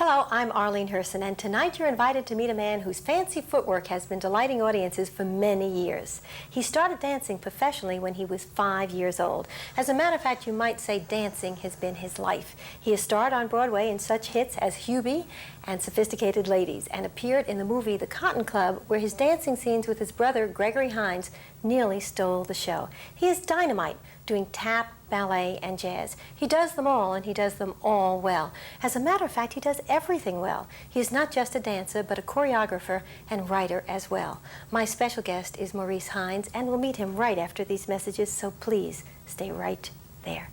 Hello, I'm Arlene Herson, and tonight you're invited to meet a man whose fancy footwork has been delighting audiences for many years. He started dancing professionally when he was 5 years old. As a matter of fact, you might say dancing has been his life. He has starred on Broadway in such hits as Hubie and Sophisticated Ladies, and appeared in the movie The Cotton Club, where his dancing scenes with his brother, Gregory Hines, nearly stole the show. He is dynamite, doing tap, ballet, and jazz. He does them all, and he does them all well. As a matter of fact, he does everything well. He is not just a dancer, but a choreographer and writer as well. My special guest is Maurice Hines, and we'll meet him right after these messages, so please stay right there.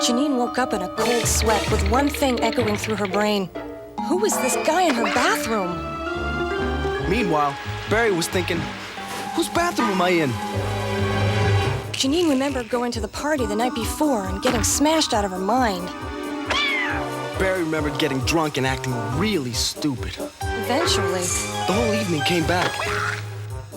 Janine woke up in a cold sweat with one thing echoing through her brain. Who was this guy in her bathroom? Meanwhile, Barry was thinking, whose bathroom am I in? Janine remembered going to the party the night before and getting smashed out of her mind. Barry remembered getting drunk and acting really stupid. Eventually. The whole evening came back.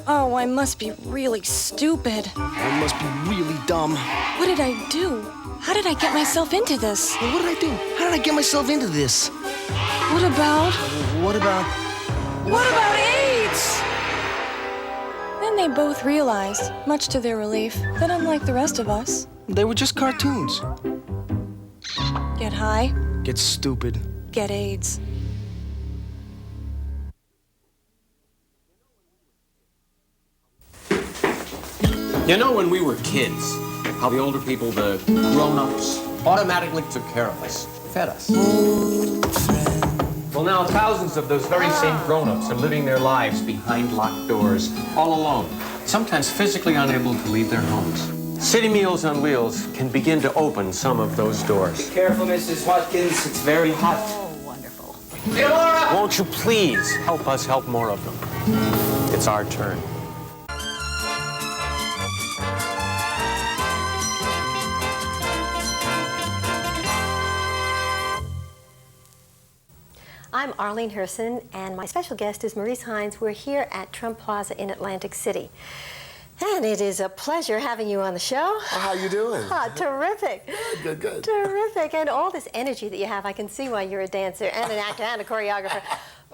Oh, I must be really stupid. I must be really dumb. What did I do? How did I get myself into this? Well, what did I do? How did I get myself into this? What about AIDS? Then they both realized, much to their relief, that unlike the rest of us, They were just cartoons. get high, Get stupid. get AIDS. You know, when we were kids, how the older people, the grown-ups, automatically took care of us, fed us. Well, now thousands of those very same grown-ups are living their lives behind locked doors, all alone, sometimes physically unable to leave their homes. City Meals on Wheels can begin to open some of those doors. Be careful, Mrs. Watkins. It's very hot. Oh, wonderful. Hey, Laura! Won't you please help us help more of them? It's our turn. I'm Arlene Herson, and my special guest is Maurice Hines. We're here at Trump Plaza in Atlantic City. And it is a pleasure having you on the show. Well, how you doing? Terrific. Good. Terrific. And all this energy that you have, I can see why you're a dancer and an actor and a choreographer.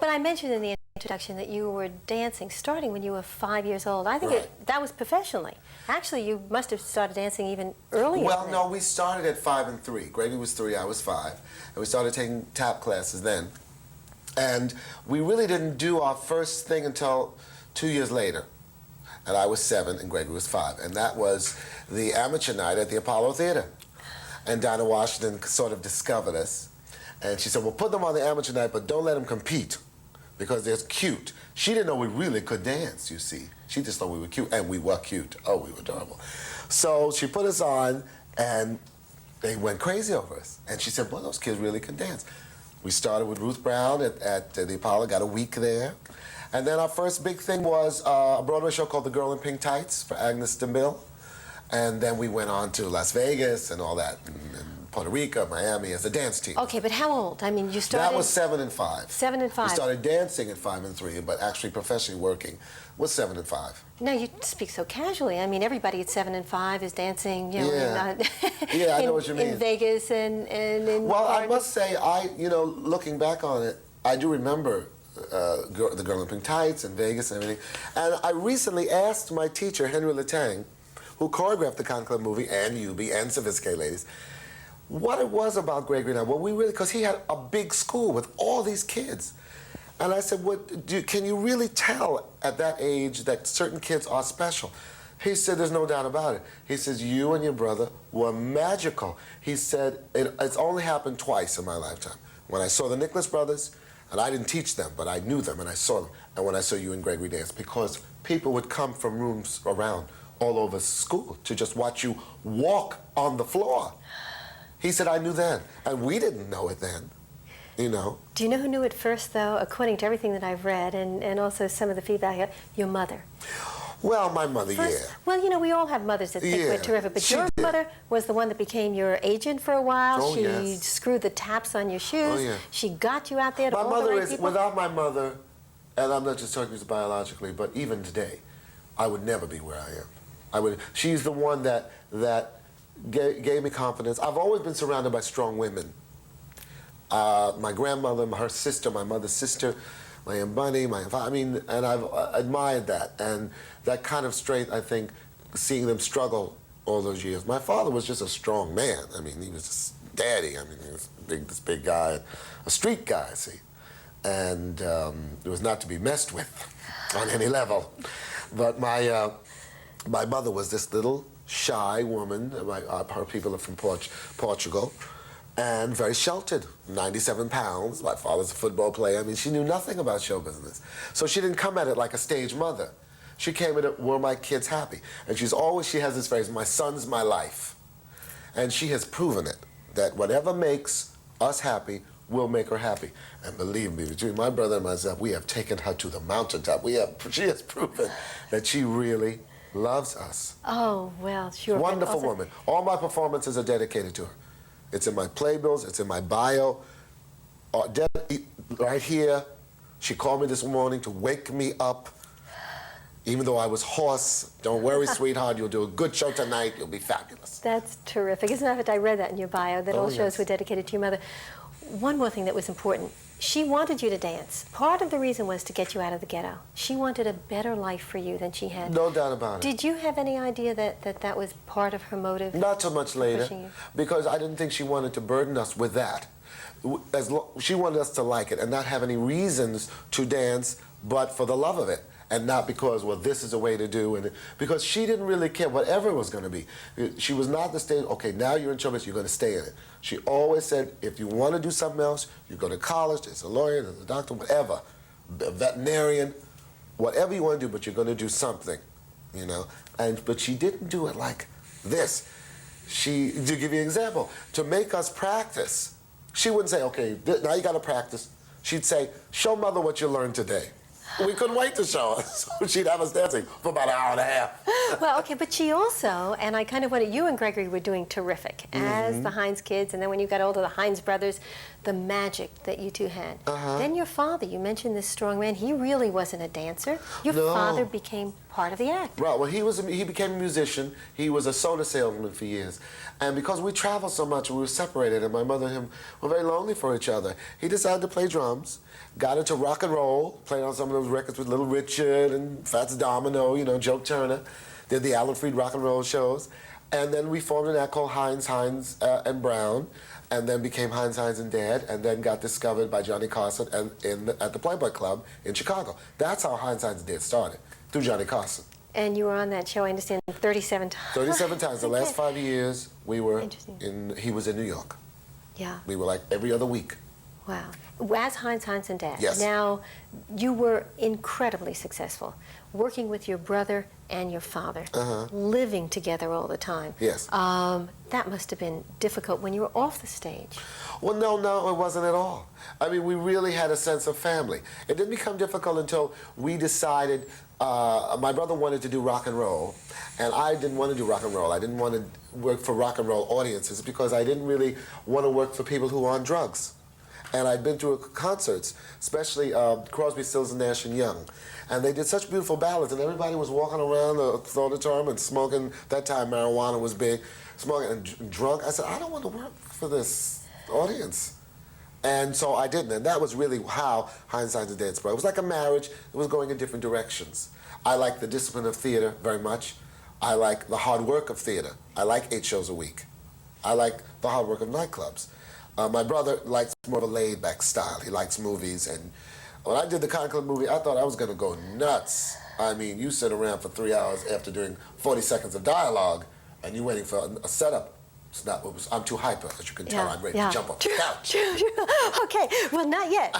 But I mentioned in the introduction that you were dancing starting when you were 5 years old. I think that was professionally. Actually, you must have started dancing even earlier. Well, no, we started at 5 and 3. Grady was 3, I was 5. And we started taking tap classes then. And we really didn't do our first thing until 2 years later. And I was 7 and Gregory was 5. And that was the amateur night at the Apollo Theater. And Dinah Washington sort of discovered us. And she said, well, put them on the amateur night, but don't let them compete because they're cute. She didn't know we really could dance, you see. She just thought we were cute, and we were cute. Oh, we were adorable. So she put us on, and they went crazy over us. And she said, well, those kids really can dance. We started with Ruth Brown at the Apollo, got a week there. And then our first big thing was a Broadway show called The Girl in Pink Tights for Agnes DeMille. And then we went on to Las Vegas and all that, and Puerto Rico, Miami as a dance team. Okay, but how old? I mean, you started... That was 7 and 5. 7 and 5. We started dancing at 5 and 3, but actually professionally working was 7 and 5. Now, you speak so casually. I mean, everybody at 7 and 5 is dancing, you know, Yeah, I know what you mean. In Vegas and in... Well, I must say, looking back on it, I do remember the Girl in Pink Tights and Vegas and everything. And I recently asked my teacher, Henry Latang, who choreographed the Cotton Club movie and Hubie and Sophisticated Ladies, what it was about Gregory and I. Well, we really, because he had a big school with all these kids. And I said, can you really tell at that age that certain kids are special? He said, there's no doubt about it. He says, you and your brother were magical. He said, it's only happened twice in my lifetime. When I saw the Nicholas brothers, and I didn't teach them, but I knew them and I saw them. And when I saw you and Gregory dance, because people would come from rooms around all over school to just watch you walk on the floor. He said, I knew then. And we didn't know it then, you know. Do you know who knew it first, though, according to everything that I've read and also some of the feedback? Your mother. Well, my mother, First, yeah. well, you know, we all have mothers that think Yeah, we're terrific, but she your did. mother was the one that became your agent for a while. Oh, she yes. screwed the taps on your shoes. Oh, yeah. She got you out there to My all mother the right is, people. without my mother, and I'm not just talking just biologically, but even today, I would never be where I am. She's the one that gave me confidence. I've always been surrounded by strong women. My grandmother, her sister, my mother's sister, my Aunt Bunny, and I've admired that. And that kind of strength, I think, seeing them struggle all those years. My father was just a strong man. I mean, he was just daddy. I mean, he was this big guy, a street guy, see. And it was not to be messed with on any level. But my mother was this little shy woman. Her people are from Portugal. And very sheltered, 97 pounds. My father's a football player. I mean, she knew nothing about show business. So she didn't come at it like a stage mother. She came at it, were my kids happy? And she has this phrase, my son's my life. And she has proven it, that whatever makes us happy will make her happy. And believe me, between my brother and myself, we have taken her to the mountaintop. She has proven that she really loves us. Oh, well, sure. but Wonderful also- woman. All my performances are dedicated to her. It's in my playbills, it's in my bio. Right here, she called me this morning to wake me up, even though I was hoarse. Don't worry, sweetheart, you'll do a good show tonight, you'll be fabulous. That's terrific. As a matter of fact, I read that in your bio, that Oh, all shows yes. were dedicated to your mother. One more thing that was important. She wanted you to dance. Part of the reason was to get you out of the ghetto. She wanted a better life for you than she had. No doubt about it. Did you have any idea that was part of her motive? Not so much later, pushing you? because I didn't think she wanted to burden us with that. She wanted us to like it and not have any reasons to dance but for the love of it. And not because, well, this is a way to do, and because she didn't really care whatever it was going to be. She was not the stage, okay, now you're in show business, you're going to stay in it. She always said, if you want to do something else, you go to college, there's a lawyer, there's a doctor, whatever, a veterinarian, whatever you want to do, but you're going to do something, you know. But she didn't do it like this. To give you an example, to make us practice, she wouldn't say, okay, now you got to practice. She'd say, show mother what you learned today. We couldn't wait to show her, so she'd have us dancing for about an hour and a half. Well, okay, but she also, and I kind of wanted, you and Gregory were doing terrific as the Hines kids, and then when you got older, the Hines brothers, the magic that you two had. Then your father, you mentioned this strong man, he really wasn't a dancer. Your No. father became part of the act. Right, well, he became a musician. He was a soda salesman for years. And because we traveled so much, we were separated, and my mother and him were very lonely for each other, he decided to play drums, got into rock and roll, played on some of those records with Little Richard and Fats Domino, you know, Joe Turner, did the Alan Freed rock and roll shows. And then we formed an act called Hines, and Brown, and then became Hines, and Dad, and then got discovered by Johnny Carson at the Playboy Club in Chicago. That's how Hines, and Dad started, through Johnny Carson. And you were on that show, I understand, 37 times. 37 times. The last 5 years, we were Interesting. he was in New York. Yeah. We were like every other week. Wow. As Hines, and Dad. Yes. Now, you were incredibly successful, working with your brother and your father, living together all the time. Yes. That must have been difficult when you were off the stage. Well, no, it wasn't at all. I mean, we really had a sense of family. It didn't become difficult until we decided, my brother wanted to do rock and roll, and I didn't want to do rock and roll. I didn't want to work for rock and roll audiences because I didn't really want to work for people who were on drugs. And I'd been to concerts, especially Crosby, Stills, Nash and Young. And they did such beautiful ballads, and everybody was walking around the auditorium and smoking. That time marijuana was big, smoking and drunk. I said, I don't want to work for this audience. And so I didn't, and that was really how Hines, and Dad spread. It was like a marriage. It was going in different directions. I like the discipline of theater very much. I like the hard work of theater. I like 8 shows a week. I like the hard work of nightclubs. My brother likes more of a laid-back style. He likes movies, and when I did the Cotton Club movie, I thought I was going to go nuts. I mean, you sit around for 3 hours after doing 40 seconds of dialogue, and you're waiting for a setup. It's not. I'm too hyper, as you can tell. I'm ready to jump off the couch. Okay, well, not yet.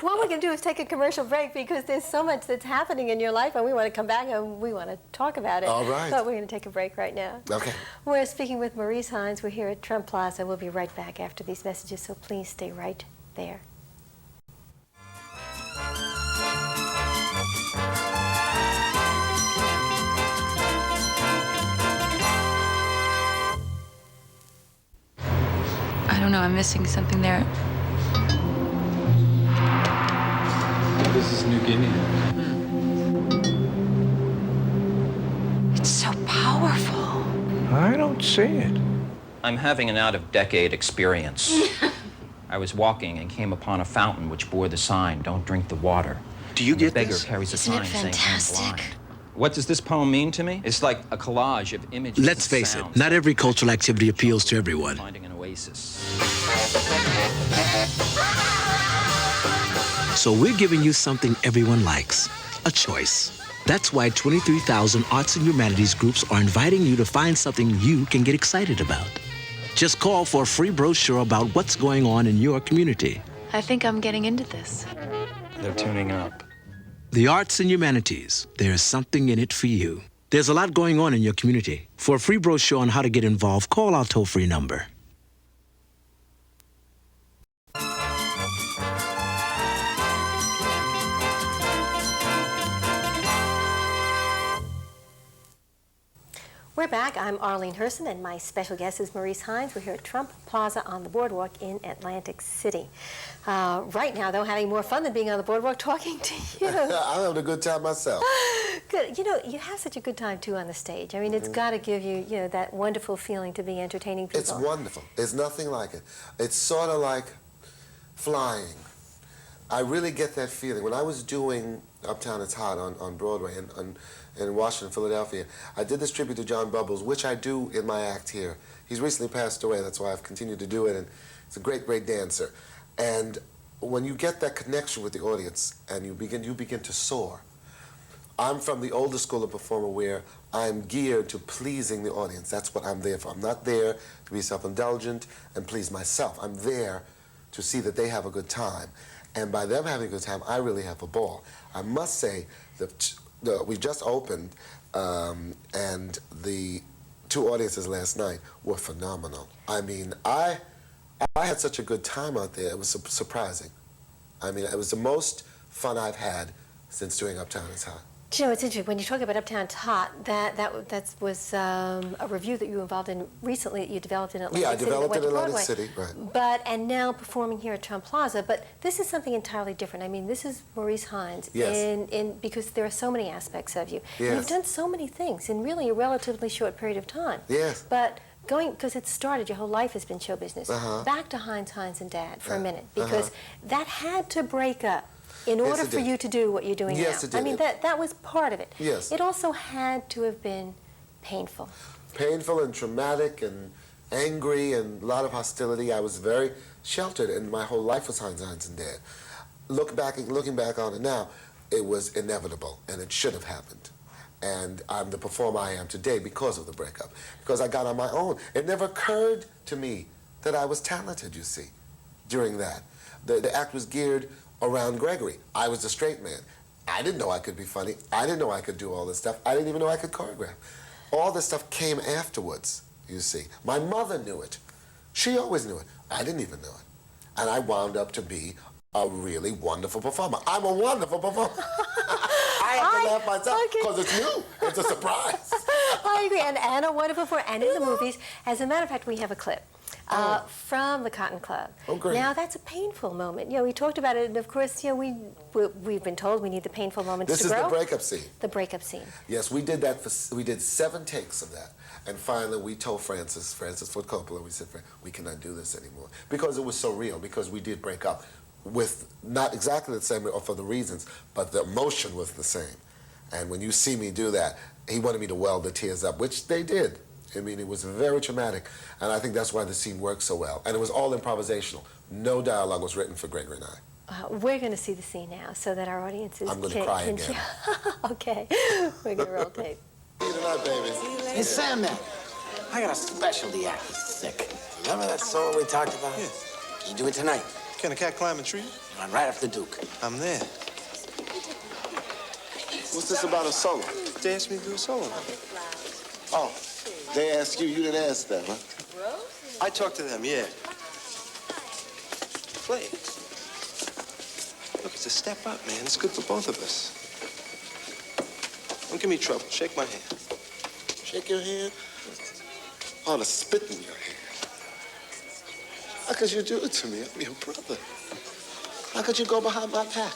What we're going to do is take a commercial break because there's so much that's happening in your life, and we want to come back and we want to talk about it. All right. But we're going to take a break right now. Okay. We're speaking with Maurice Hines. We're here at Trump Plaza. We'll be right back after these messages, so please stay right there. don't know, I'm missing something there. This is New Guinea. It's so powerful. I don't see it. I'm having an out-of-decade experience. I was walking and came upon a fountain which bore the sign, "Don't drink the water." Do you And get the beggar this? carries a Isn't it sign saying, "I'm fantastic?" blind." What does this poem mean to me? It's like a collage of images. Let's and face it, sounds. not every cultural activity appeals to everyone. Finding an oasis. So we're giving you something everyone likes, a choice. That's why 23,000 arts and humanities groups are inviting you to find something you can get excited about. Just call for a free brochure about what's going on in your community. I think I'm getting into this. They're tuning up. The arts and humanities, there's something in it for you. There's a lot going on in your community. For a free brochure on how to get involved, call our toll-free number. We're back. I'm Arlene Herson, and my special guest is Maurice Hines. We're here at Trump Plaza on the boardwalk in Atlantic City. Right now, though, having more fun than being on the boardwalk talking to you. I'm having a good time myself. Good. You know, you have such a good time, too, on the stage. I mean, it's got to give you, you know, that wonderful feeling to be entertaining people. It's wonderful. There's nothing like it. It's sort of like flying. I really get that feeling. When I was doing Uptown It's Hot on Broadway in Washington, Philadelphia, I did this tribute to John Bubbles, which I do in my act here. He's recently passed away. That's why I've continued to do it, and he's a great, great dancer. And when you get that connection with the audience and you begin to soar. I'm from the older school of performer where I'm geared to pleasing the audience. That's what I'm there for. I'm not there to be self-indulgent and please myself. I'm there to see that they have a good time. And by them having a good time, I really have a ball. I must say that we just opened, and the two audiences last night were phenomenal. I mean, I had such a good time out there. It was surprising. I mean, it was the most fun I've had since doing Uptown It's Hot. You know, it's interesting, when you talk about Uptown It's Hot, that was a review that you were involved in recently, that you developed in Atlantic City. Yeah, I developed in in Atlantic City, right. And now performing here at Trump Plaza, but this is something entirely different. I mean, this is Maurice Hines, yes. Because there are so many aspects of you. Yes. You've done so many things in really a relatively short period of time. Yes. But because it started, your whole life has been show business. Back to Hines, Hines and Dad for a minute, because that had to break up in order for you to do what you're doing now. Yes, it did. I mean, that was part of it. Yes. It also had to have been painful. Painful and traumatic and angry and a lot of hostility. I was very sheltered, and my whole life was Hines, Hines and Dad. Looking back on it now, it was inevitable, and it should have happened. And I'm the performer I am today because of the breakup, because I got on my own. It never occurred to me that I was talented, you see, during that. The act was geared around Gregory. I was the straight man. I didn't know I could be funny. I didn't know I could do all this stuff. I didn't even know I could choreograph. All this stuff came afterwards, you see. My mother knew it. She always knew it. I didn't even know it. And I wound up to be a really wonderful performer. I'm a wonderful performer. I have to laugh myself because it's new. It's a surprise. I agree. And a wonderful performer. And in the movies, as a matter of fact, we have a clip. From the Cotton Club. Oh, great. Now, that's a painful moment. You know, we talked about it, and of course, you know, we've been told we need the painful moments to grow. This is the breakup scene. The breakup scene. Yes, we did that. We did 7 takes of that. And finally, we told Francis Ford Coppola, we said, we cannot do this anymore. Because it was so real, because we did break up with not exactly the same, or for the reasons, but the emotion was the same. And when you see me do that, he wanted me to well the tears up, which they did. I mean, it was very traumatic, and I think that's why the scene worked so well. And it was all improvisational. No dialogue was written for Gregory and I. We're going to see the scene now so that our audiences I'm going to cry again. Okay, we're going to roll tape. See you tonight, baby. Hey, Sandman, I got a specialty act. He's sick. Remember that solo we talked about? Yeah. Can you do it tonight? Can a cat climb a tree? Run right after the Duke. I'm there. What's this about a solo? They asked me to do a solo. Oh, they asked you, you didn't ask them, huh? I talked to them, yeah. Play. Look, it's a step up, man. It's good for both of us. Don't give me trouble. Shake my hand. Shake your hand? Oh, to spit in your hand. How could you do it to me? I'm your brother. How could you go behind my back?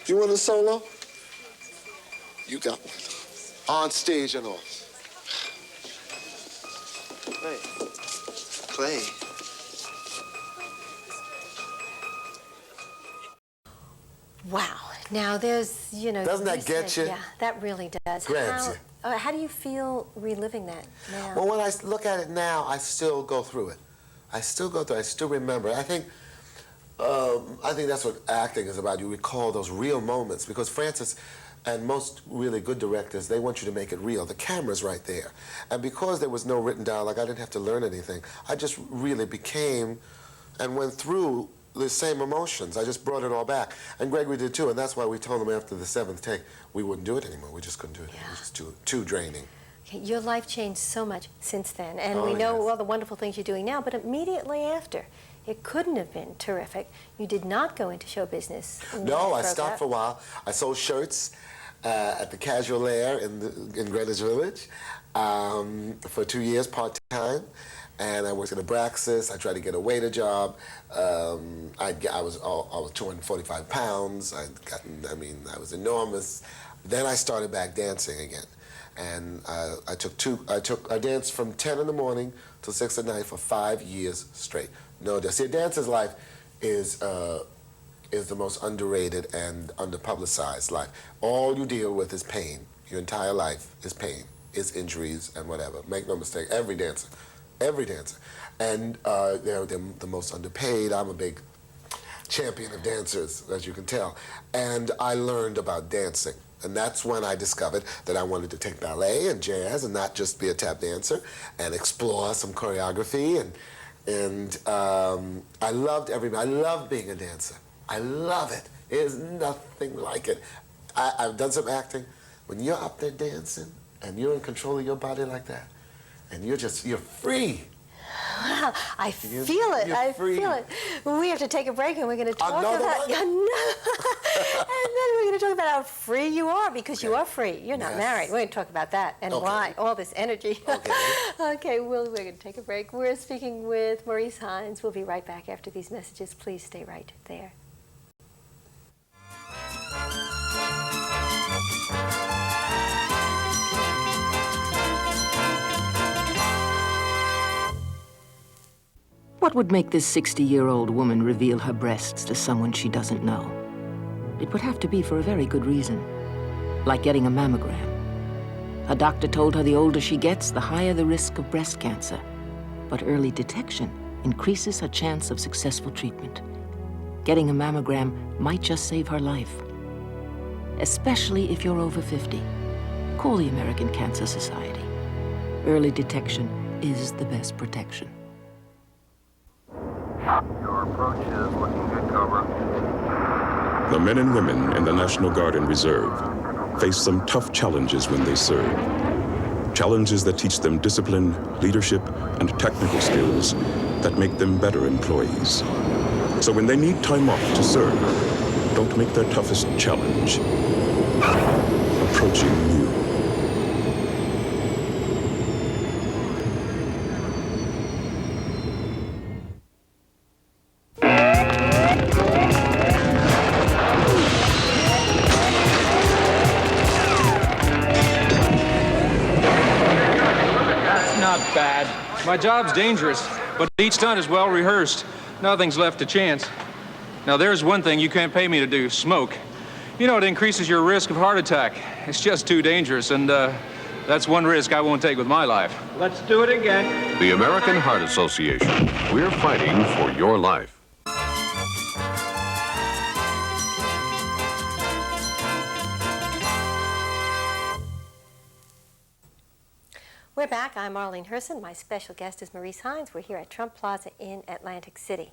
You want a solo? You got one. On stage and all. Clay. Clay. Wow. Now there's, you know... Doesn't that get you? Yeah, that really does. Grabs you. How do you feel reliving that now? Well, when I look at it now, I still go through it. I still go through it. I still remember. I think that's what acting is about. You recall those real moments, because Francis and most really good directors, they want you to make it real. The camera's right there. And because there was no written dialogue, I didn't have to learn anything. I just really became and went through the same emotions. I just brought it all back. And Gregory did too, and that's why we told him after the 7th take, we wouldn't do it anymore. We just couldn't do it. It was just too draining. Okay, your life changed so much since then, and we Oh, know yes. all the wonderful things you're doing now, but immediately after, it couldn't have been terrific. You did not go into show business. No, I stopped for a while. I sold shirts at the Casual Air in Greenwich Village for 2 years part-time. And I worked at Abraxas. I tried to get a waiter job. I was 245 pounds. I was enormous. Then I started back dancing again. And I danced from 10 in the morning till 6 at night for 5 years straight. No, see, a dancer's life is the most underrated and underpublicized life. All you deal with is pain. Your entire life is pain, is injuries and whatever. Make no mistake, every dancer. And they're the most underpaid. I'm a big champion of dancers, as you can tell. And I learned about dancing. And that's when I discovered that I wanted to take ballet and jazz and not just be a tap dancer and explore some choreography. And I loved everybody. I love being a dancer. I love it. There's nothing like it. I've done some acting. When you're up there dancing and you're in control of your body like that, and you're free. Wow, I feel it. I feel it. We have to take a break, and we're going to talk about... and then we're going to talk about how free you are, because you are free. You're not married. We're going to talk about that and why, all this energy. Okay, we're going to take a break. We're speaking with Maurice Hines. We'll be right back after these messages. Please stay right there. What would make this 60-year-old woman reveal her breasts to someone she doesn't know? It would have to be for a very good reason, like getting a mammogram. A doctor told her the older she gets, the higher the risk of breast cancer. But early detection increases her chance of successful treatment. Getting a mammogram might just save her life, especially if you're over 50. Call the American Cancer Society. Early detection is the best protection. Your approach is looking good, Cobra. The men and women in the National Guard and Reserve face some tough challenges when they serve. Challenges that teach them discipline, leadership, and technical skills that make them better employees. So when they need time off to serve, don't make their toughest challenge approaching you. Bad. My job's dangerous, but each stunt is well rehearsed. Nothing's left to chance. Now, there's one thing you can't pay me to do, smoke. You know, it increases your risk of heart attack. It's just too dangerous, and that's one risk I won't take with my life. Let's do it again. The American Heart Association. We're fighting for your life. We're back. I'm Arlene Herson. My special guest is Maurice Hines. We're here at Trump Plaza in Atlantic City,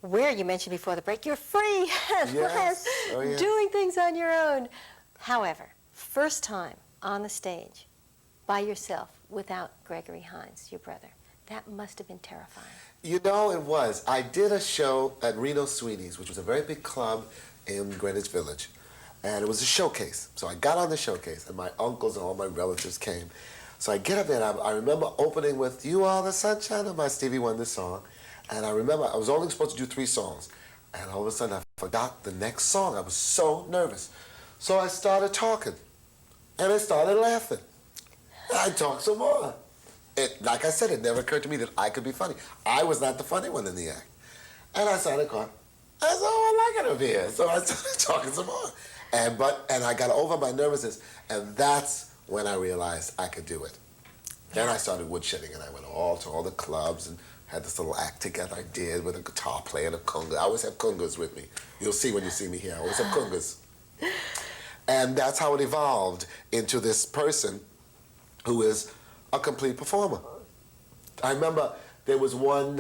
where you mentioned before the break, you're free at last, doing things on your own. However, first time on the stage by yourself without Gregory Hines, your brother. That must have been terrifying. You know, it was. I did a show at Reno Sweeney's, which was a very big club in Greenwich Village. And it was a showcase. So I got on the showcase, and my uncles and all my relatives came. So I get up there, and I remember opening with You Are the Sunshine of My Stevie Wonder song. And I remember I was only supposed to do 3 songs. And all of a sudden I forgot the next song. I was so nervous. So I started talking. And I started laughing. I talked some more. Like I said, it never occurred to me that I could be funny. I was not the funny one in the act. And I started crying. I said, oh, I like it up here. So I started talking some more. And I got over my nervousness. And that's when I realized I could do it. Then I started woodshedding, and I went to all the clubs and had this little act together I did with a guitar player and a conga. I always have congas with me. You'll see when you see me here. I always have congas. And that's how it evolved into this person who is a complete performer. I remember there was one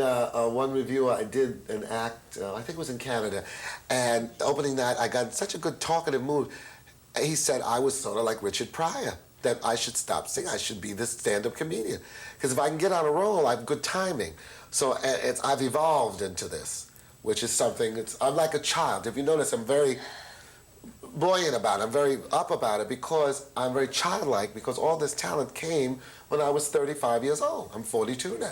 reviewer, I did an act, I think it was in Canada, and opening night, I got in such a good talkative mood. He said I was sort of like Richard Pryor, that I should stop singing, I should be this stand-up comedian. Because if I can get on a roll, I have good timing. So I've evolved into this, which is something, I'm like a child. If you notice, I'm very buoyant about it, I'm very up about it, because I'm very childlike, because all this talent came when I was 35 years old. I'm 42 now.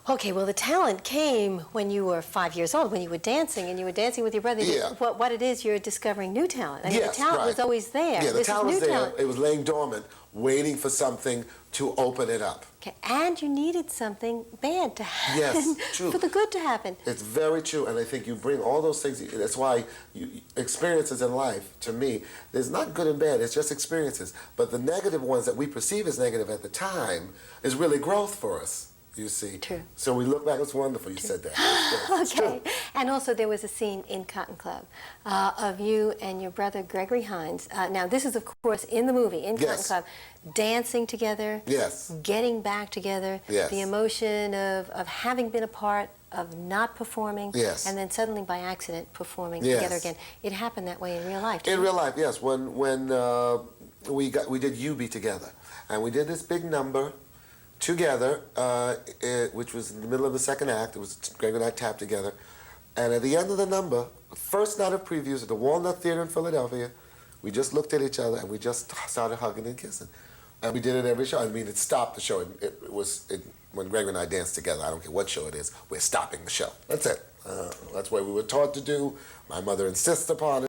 Okay, well, the talent came when you were 5 years old, when you were dancing, and you were dancing with your brother. Yeah. What it is, you're discovering new talent. I mean, Yes, the talent right. was always there. Yeah, the This talent is was new there. talent. It was laying dormant, waiting for something to open it up. Okay, and you needed something bad to happen. Yes, true. For the good to happen. It's very true, and I think you bring all those things. That's why experiences in life, to me, there's not good and bad. It's just experiences. But the negative ones that we perceive as negative at the time is really growth for us. You see. True. So we look back. It's wonderful. You said that. It's Okay. true. And also there was a scene in Cotton Club of you and your brother Gregory Hines. Now this is of course in the movie, in Cotton Yes. Club, dancing together, Yes. getting back together, Yes. the emotion of having been apart, of not performing, Yes. and then suddenly by accident performing Yes. together again. It happened that way in real life. In real life, yes. When we did You Be Together, and we did this big number together, which was in the middle of the second act. It was Greg and I tapped together. And at the end of the number, first night of previews at the Walnut Theater in Philadelphia, we just looked at each other and we just started hugging and kissing. And we did it every show. I mean, it stopped the show. When Greg and I danced together, I don't care what show it is, we're stopping the show. That's it. That's what we were taught to do. My mother insists upon it.